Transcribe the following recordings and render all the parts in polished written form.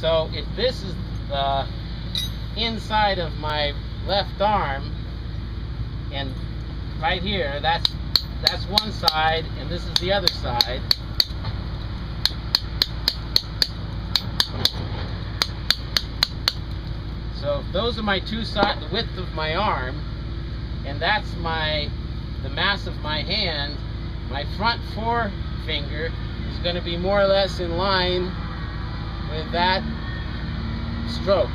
So if this is the inside of my left arm, and right here, that's one side, and this is the other side. So if those are my two sides, the width of my arm, and that's the mass of my hand, my front forefinger is going to be more or less in line with that stroke.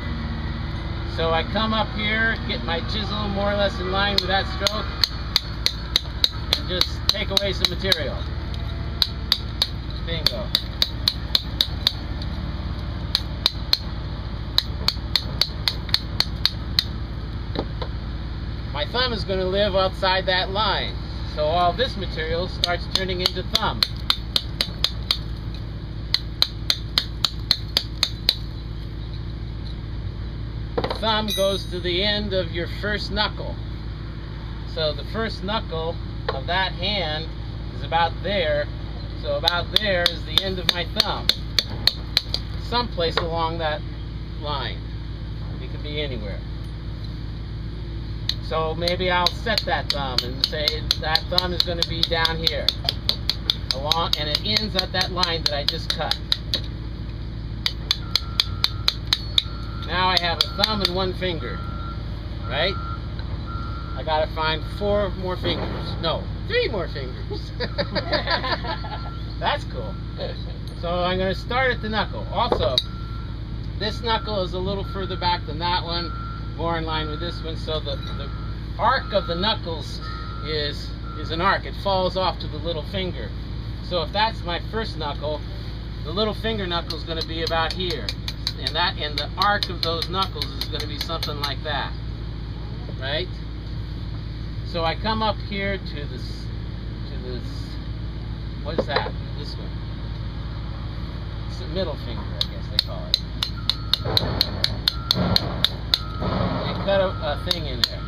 So I come up here, get my chisel more or less in line with that stroke, and just take away some material. Bingo. My thumb is going to live outside that line, so all this material starts turning into thumb. Thumb goes to the end of your first knuckle. So the first knuckle of that hand is about there. So about there is the end of my thumb. Someplace along that line. It can be anywhere. So maybe I'll set that thumb and say that thumb is going to be down here. And it ends at that line that I just cut. Now I have a thumb and one finger, right? I gotta find 4 more fingers. No, 3 more fingers. That's cool. So I'm gonna start at the knuckle. Also, this knuckle is a little further back than that one, more in line with this one. So the arc of the knuckles is an arc. It falls off to the little finger. So if that's my first knuckle, the little finger knuckle is going to be about here. And the arc of those knuckles is going to be something like that, right? So I come up here to this, what is that? This one. It's the middle finger, I guess they call it. And cut a thing in there.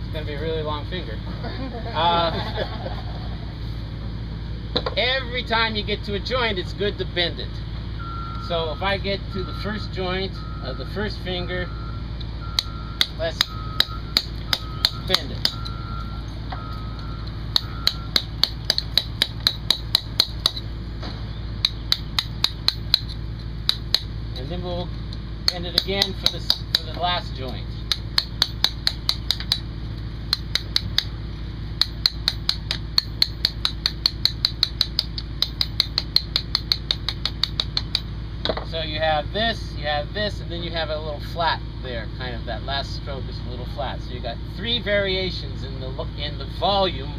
It's going to be a really long finger. Every time you get to a joint, it's good to bend it. So if I get to the first joint of the first finger, let's bend it. And then we'll bend it again for the last joint. So you have this, and then you have a little flat there, kind of that last stroke is a little flat. So you got 3 variations in the volume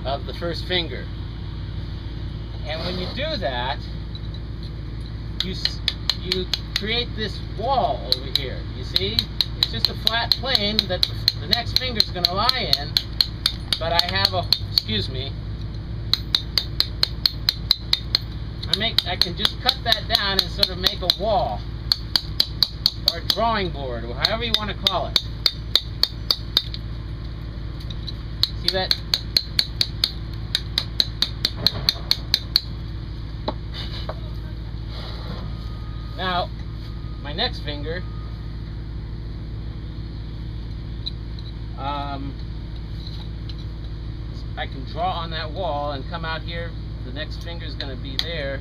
of the first finger. And when you do that, you create this wall over here. You see, it's just a flat plane that the next finger is going to lie in. But I have excuse me. I can just cut that down and sort of make a wall, or a drawing board, or however you want to call it. See that? Now, my next finger, I can draw on that wall and come out here. The next finger is going to be there.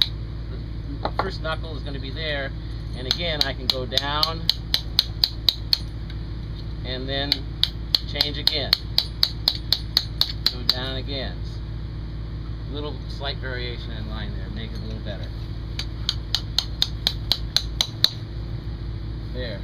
The first knuckle is going to be there. And again, I can go down and then change again. Go down again. A little slight variation in line there. Make it a little better. There.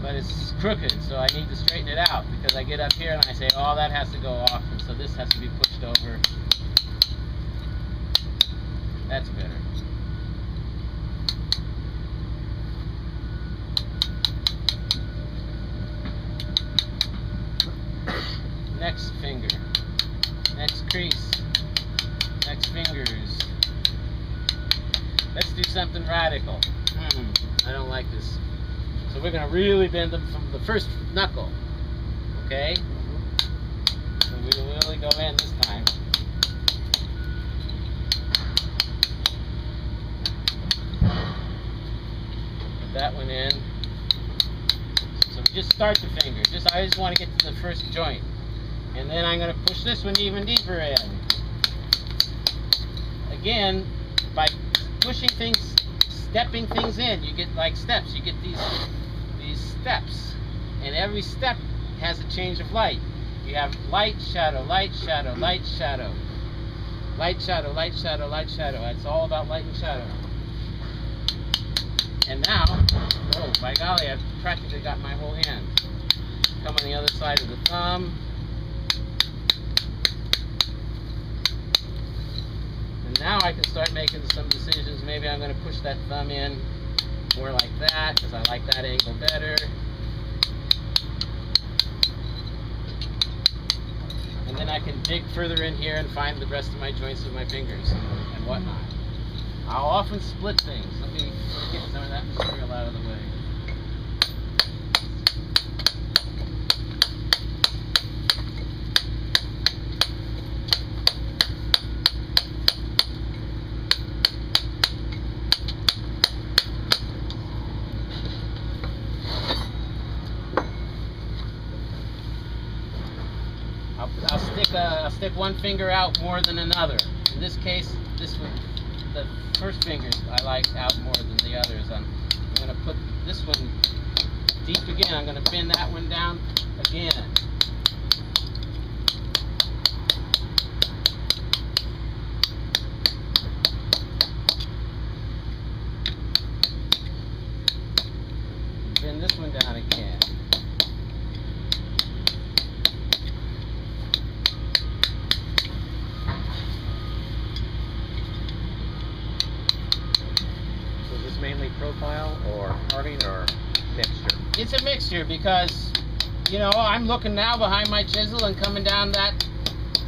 But it's crooked, so I need to straighten it out, because I get up here and I say, oh, that has to go off, and so this has to be pushed over. That's better. Next finger, next crease, next fingers. something radical. I don't like this. So we're going to really bend them from the first knuckle. Okay? So we will really go in this time. Put that one in. So we just start the finger. I just want to get to the first joint. And then I'm going to push this one even deeper in. Again, by pushing things, stepping things in, you get like steps. You get these steps. And every step has a change of light. You have light, shadow, light, shadow, light, shadow. Light, shadow, light, shadow, light, shadow. It's all about light and shadow. And now, oh by golly, I've practically got my whole hand. Come on the other side of the thumb. And now I can start making some decisions. Maybe I'm going to push that thumb in more like that, because I like that angle better. And then I can dig further in here and find the rest of my joints with my fingers and whatnot. I'll often split things. Let me get some of that material out of the way. I'll stick one finger out more than another. In this case, the first finger I like out more than the others. I'm going to put this one deep again. I'm going to bend that one down again. Bend this one down again. Mainly profile or carving or mixture? It's a mixture because, you know, I'm looking now behind my chisel and coming down that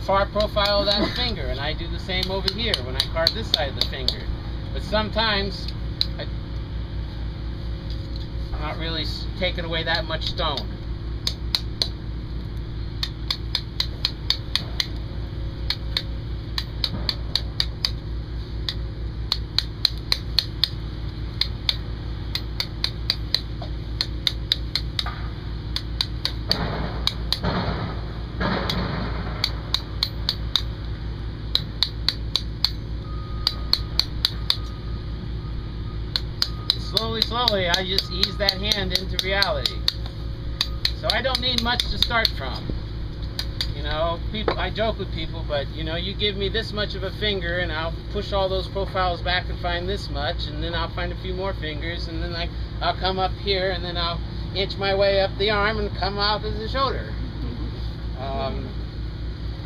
far profile of that finger, and I do the same over here when I carve this side of the finger. But sometimes I'm not really taking away that much stone. Slowly, I just ease that hand into reality. So I don't need much to start from. You know, I joke with people, but you know, you give me this much of a finger and I'll push all those profiles back and find this much, and then I'll find a few more fingers, and then I'll come up here, and then I'll inch my way up the arm and come out as the shoulder.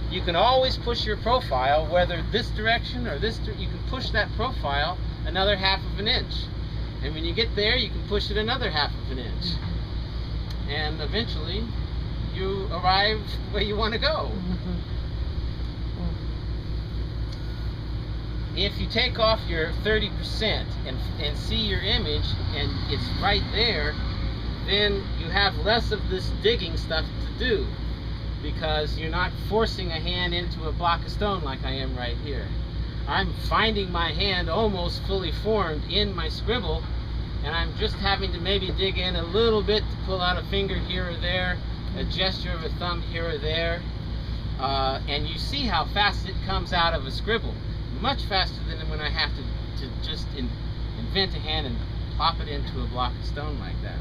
You can always push your profile, whether this direction or this, you can push that profile another 1/2 of an inch. And when you get there, you can push it another 1/2 of an inch. And eventually, you arrive where you want to go. If you take off your 30% and see your image, and it's right there, then you have less of this digging stuff to do, because you're not forcing a hand into a block of stone like I am right here. I'm finding my hand almost fully formed in my scribble, and I'm just having to maybe dig in a little bit to pull out a finger here or there, a gesture of a thumb here or there, and you see how fast it comes out of a scribble. Much faster than when I have to just invent a hand and plop it into a block of stone like that.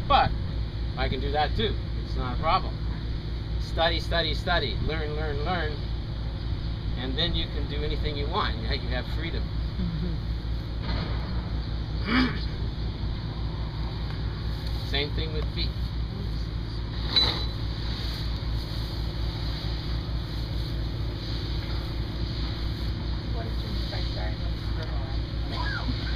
But I can do that too. It's not a problem. Study, study, study. Learn, learn, learn. And then you can do anything you want. You have freedom. Same thing with feet. What did you mean by starting with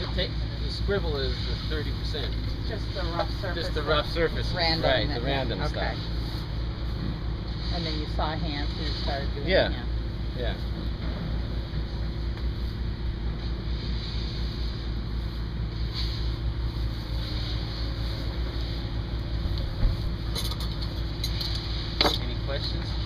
scribble? The scribble is the 30%. Just the rough surface. Just the rough surface. Random. Right, the random okay. stuff. And then you saw hands, so you started doing Yeah. hands. Yeah. questions?